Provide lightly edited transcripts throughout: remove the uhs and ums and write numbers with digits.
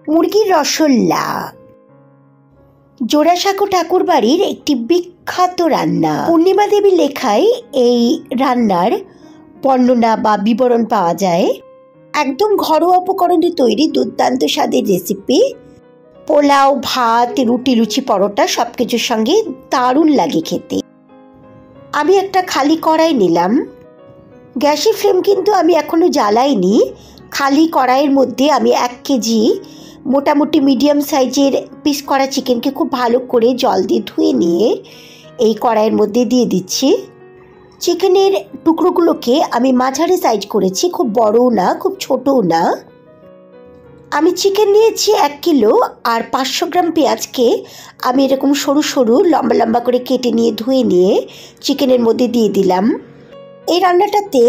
মুরগির রসোল্লা জোড়াসাঁকো ঠাকুর বাড়ির একটি বিখ্যাত রান্না। পূর্ণিমা দেবীর লেখায় এই রান্নার বর্ণনা বা বিবরণ পাওয়া যায়। একদম ঘরোয়া উপকরণে তৈরি দুর্দান্ত স্বাদের রেসিপি। পোলাও, ভাত, রুটি, লুচি, পরোটা সব কিছুর সঙ্গে দারুণ লাগে খেতে। আমি একটা খালি কড়াই নিলাম। গ্যাসের ফ্লেম কিন্তু আমি এখনও জ্বালাইনি। খালি কড়াইয়ের মধ্যে আমি 1 কেজি মোটামুটি মিডিয়াম সাইজের পিস করা চিকেনকে খুব ভালো করে জল দিয়ে ধুয়ে নিয়ে এই কড়াইয়ের মধ্যে দিয়ে দিচ্ছি। চিকেনের টুকরোগুলোকে আমি মাঝারি সাইজ করেছি, খুব বড়ও না খুব ছোটও না। আমি চিকেন নিয়েছি 1 কিলো, আর 500 গ্রাম পেঁয়াজকে আমি এরকম সরু সরু লম্বা লম্বা করে কেটে নিয়ে ধুয়ে নিয়ে চিকেনের মধ্যে দিয়ে দিলাম। এই রান্নাটাতে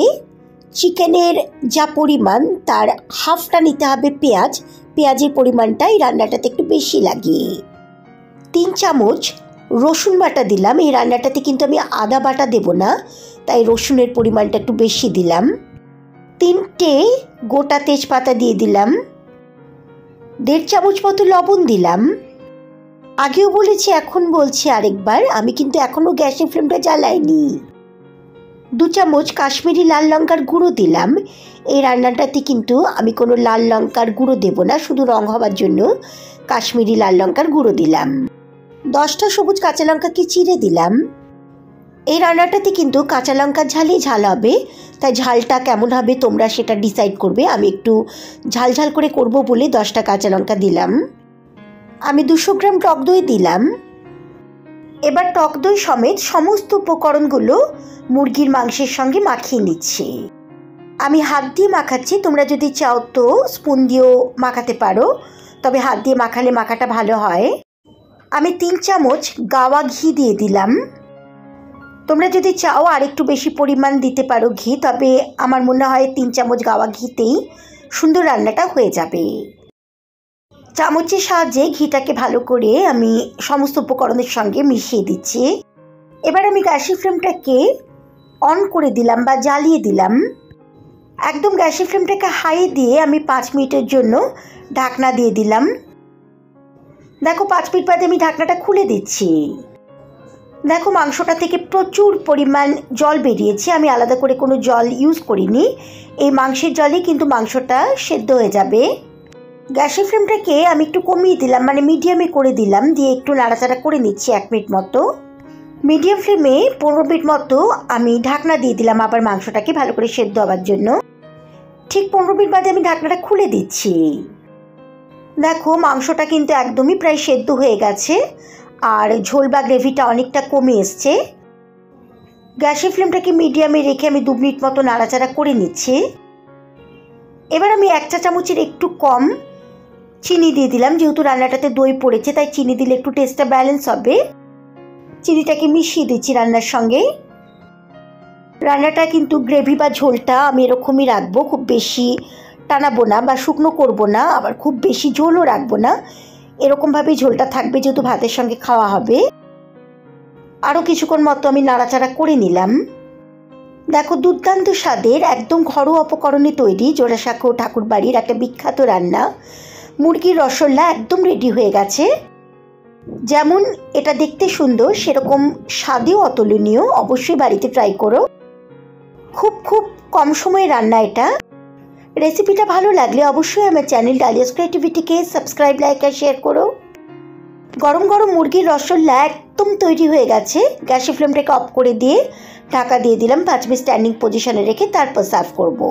চিকেনের যা পরিমাণ তার হাফটা নিতে হবে পেঁয়াজ। পেঁয়াজের পরিমাণটা এই রান্নাটাতে একটু বেশি লাগে। 3 চামচ রসুন বাটা দিলাম। এই রান্নাটাতে কিন্তু আমি আদা বাটা দেব না, তাই রসুনের পরিমাণটা একটু বেশি দিলাম। 3টে গোটা তেজপাতা দিয়ে দিলাম। 1.5 চামচ মতো লবণ দিলাম। আগেও বলেছি, এখন বলছি আরেকবার, আমি কিন্তু এখনও গ্যাসের ফ্লেমটা জ্বালাইনি। 2 চামচ কাশ্মীরি লাল লঙ্কার গুঁড়ো দিলাম। এই রান্নাটাতে কিন্তু আমি কোনো লাল লঙ্কার গুঁড়ো দেব না, শুধু রং হওয়ার জন্য কাশ্মীরি লাল লঙ্কার গুঁড়ো দিলাম। 10টা সবুজ কাঁচা লঙ্কাকে চিড়ে দিলাম। এই রান্নাটাতে কিন্তু কাঁচা লঙ্কার ঝালই ঝাল হবে, তাই ঝালটা কেমন হবে তোমরা সেটা ডিসাইড করবে। আমি একটু ঝাল ঝাল করে করব বলে 10টা কাঁচা লঙ্কা দিলাম। আমি 200 গ্রাম টক দই দিলাম। এবার টক দই সমেত সমস্ত উপকরণগুলো মুরগির মাংসের সঙ্গে মাখিয়ে নিচ্ছি। আমি হাত দিয়ে মাখাচ্ছি, তোমরা যদি চাও তো স্পুন দিয়েও মাখাতে পারো, তবে হাত দিয়ে মাখালে মাখাটা ভালো হয়। আমি 3 চামচ গাওয়া ঘি দিয়ে দিলাম। তোমরা যদি চাও আর একটু বেশি পরিমাণ দিতে পারো ঘি, তবে আমার মনে হয় 3 চামচ গাওয়া ঘিতেই সুন্দর রান্নাটা হয়ে যাবে। চামচের সাহায্যে ঘিটাকে ভালো করে আমি সমস্ত উপকরণের সঙ্গে মিশিয়ে দিচ্ছি। এবার আমি গ্যাসের ফ্লেমটাকে অন করে দিলাম বা জ্বালিয়ে দিলাম। একদম গ্যাসের ফ্লেমটাকে হাই দিয়ে আমি 5 মিনিটের জন্য ঢাকনা দিয়ে দিলাম। দেখো 5 মিনিট বাদে আমি ঢাকনাটা খুলে দিচ্ছি। দেখো মাংসটা থেকে প্রচুর পরিমাণ জল বেরিয়েছে। আমি আলাদা করে কোনো জল ইউজ করিনি। এই মাংসের জলে কিন্তু মাংসটা সেদ্ধ হয়ে যাবে। গ্যাসের ফ্লেমটাকে আমি একটু কমিয়ে দিলাম, মানে মিডিয়ামে করে দিলাম, দিয়ে একটু নাড়াচাড়া করে নিচ্ছি 1 মিনিট মতো। মিডিয়াম ফ্লেমে 15 মিনিট মতো আমি ঢাকনা দিয়ে দিলাম আবার মাংসটাকে ভালো করে সেদ্ধ হওয়ার জন্য। ঠিক 15 মিনিট বাদে আমি ঢাকনাটা খুলে দিচ্ছি। দেখো মাংসটা কিন্তু একদমই প্রায় সেদ্ধ হয়ে গেছে, আর ঝোল বা গ্রেভিটা অনেকটা কমে এসছে। গ্যাসের ফ্লেমটাকে মিডিয়ামে রেখে আমি 2 মিনিট মতো নাড়াচাড়া করে নিচ্ছি। এবার আমি 1 চা চামচের একটু কম চিনি দিয়ে দিলাম। যেহেতু রান্নাটাতে দই পড়েছে তাই চিনি দিলে একটু টেস্টটা ব্যালেন্স হবে। চিনিটাকে মিশিয়ে দিচ্ছি রান্নার সঙ্গে। রান্নাটা কিন্তু গ্রেভি বা ঝোলটা আমি এরকমই রাখবো, খুব বেশি টানাবো না বা শুকনো করবো না, আবার খুব বেশি ঝোলও রাখবো না। এরকমভাবেই ঝোলটা থাকবে, যেহেতু ভাতের সঙ্গে খাওয়া হবে। আরও কিছুক্ষণ মতো আমি নাড়াচাড়া করে নিলাম। দেখো দুর্দান্ত স্বাদের একদম ঘরোয়া উপকরণে তৈরি জোড়াসাঁকো ঠাকুর বাড়ির একটা বিখ্যাত রান্না মুরগির রসোল্লা একদম রেডি হয়ে গেছে। যেমন এটা দেখতে সুন্দর, সেরকম স্বাদেও অতুলনীয়। অবশ্যই বাড়িতে ট্রাই করো। খুব খুব কম সময়ে রান্না এটা। রেসিপিটা ভালো লাগলে অবশ্যই আমার চ্যানেল ডালিয়াস ক্রিয়েটিভিটিকে সাবস্ক্রাইব, লাইক আর শেয়ার করো। গরম গরম মুরগির রসোল্লা একদম তৈরি হয়ে গেছে। গ্যাসের ফ্লেমটাকে অফ করে দিয়ে ঢাকা দিয়ে দিলাম। 5 মিনিট স্ট্যান্ডিং পজিশনে রেখে তারপর সার্ভ করবো।